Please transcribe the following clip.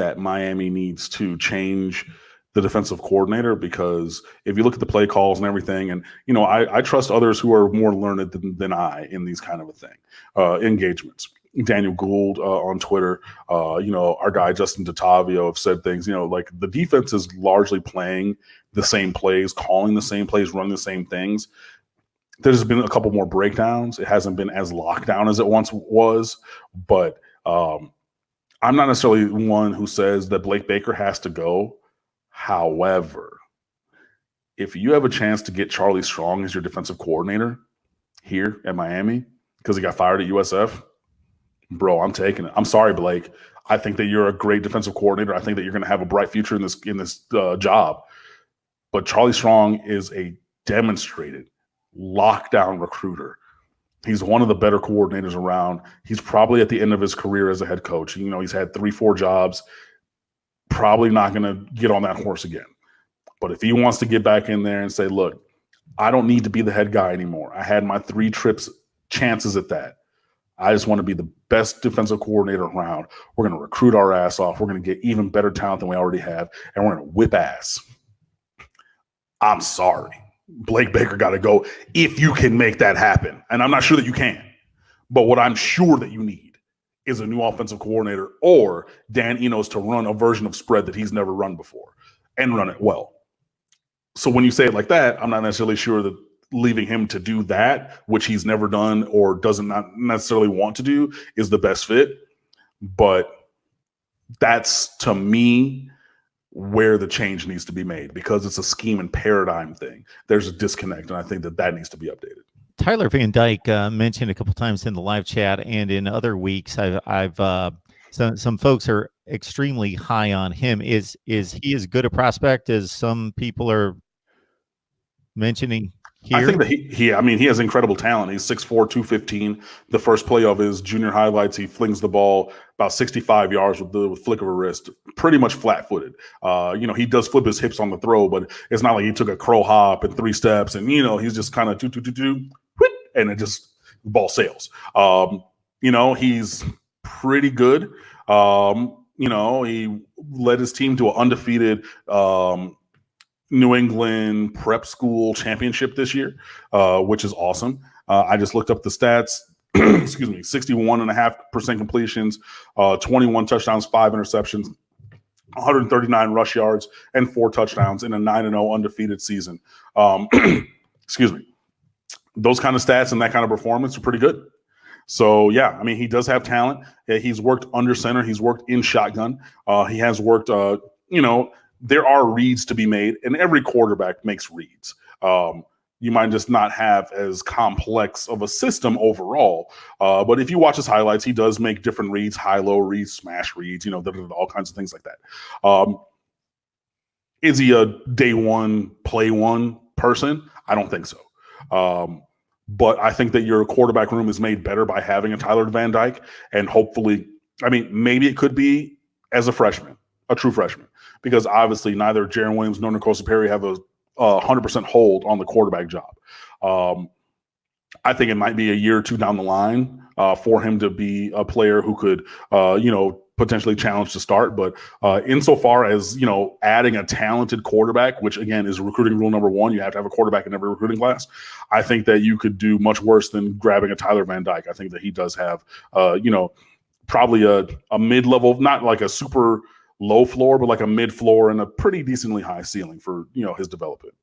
that Miami needs to change the defensive coordinator, because if you look at the play calls and everything, and I trust others who are more learned than I in these kind of a thing, engagements. Daniel Gould on Twitter, our guy Justin DeTavio have said things, like the defense is largely playing the same plays, calling the same plays, running the same things. There's been a couple more breakdowns. It hasn't been as locked down as it once was, but I'm not necessarily one who says that Blake Baker has to go. However, if you have a chance to get Charlie Strong as your defensive coordinator here at Miami because he got fired at USF, bro, I'm taking it. I'm sorry, Blake. I think that you're a great defensive coordinator. I think that you're going to have a bright future in this job. But Charlie Strong is a demonstrated lockdown recruiter. He's one of the better coordinators around. He's probably at the end of his career as a head coach. He's had 3-4 jobs. Probably not going to get on that horse again. But if he wants to get back in there and say, look, I don't need to be the head guy anymore. I had my 3 chances at that. I just want to be the best defensive coordinator around. We're going to recruit our ass off. We're going to get even better talent than we already have, and we're going to whip ass. I'm sorry. Blake Baker got to go if you can make that happen. And I'm not sure that you can. But what I'm sure that you need is a new offensive coordinator or Dan Enos to run a version of spread that he's never run before and run it well. So when you say it like that, I'm not necessarily sure that leaving him to do that, which he's never done or doesn't not necessarily want to do, is the best fit. But that's, to me, where the change needs to be made, because it's a scheme and paradigm thing. There's a disconnect, and I think that needs to be updated. Tyler Van Dyke mentioned a couple times in the live chat and in other weeks, I've some folks are extremely high on him. Is he as good a prospect as some people are mentioning here? I think that he has incredible talent. He's 6'4", 215. The first play of his junior highlights, he flings the ball about 65 yards with the flick of a wrist, pretty much flat-footed. He does flip his hips on the throw, but it's not like he took a crow hop and 3 steps and, he's just kind of and it just, the ball sails. He's pretty good. He led his team to an undefeated New England prep school championship this year, which is awesome. I just looked up the stats. Excuse me, 61.5% completions, 21 touchdowns, 5 interceptions, 139 rush yards, and 4 touchdowns in a 9-0 undefeated season. Excuse me. Those kind of stats and that kind of performance are pretty good. So, yeah, he does have talent. He's worked under center. He's worked in shotgun. He has worked, there are reads to be made, and every quarterback makes reads. You might just not have as complex of a system overall. But if you watch his highlights, he does make different reads, high-low reads, smash reads, all kinds of things like that. Is he a day one, play one person? I don't think so. But I think that your quarterback room is made better by having a Tyler Van Dyke, and hopefully, maybe it could be as a freshman, a true freshman, because obviously neither Jaron Williams nor N'Kosi Perry have a 100% hold on the quarterback job. I think it might be a year or two down the line for him to be a player who could, potentially challenge to start. But insofar as, adding a talented quarterback, which again is recruiting rule number 1, you have to have a quarterback in every recruiting class. I think that you could do much worse than grabbing a Tyler Van Dyke. I think that he does have, probably a mid-level, not like a super low floor, but like a mid floor and a pretty decently high ceiling for, his development.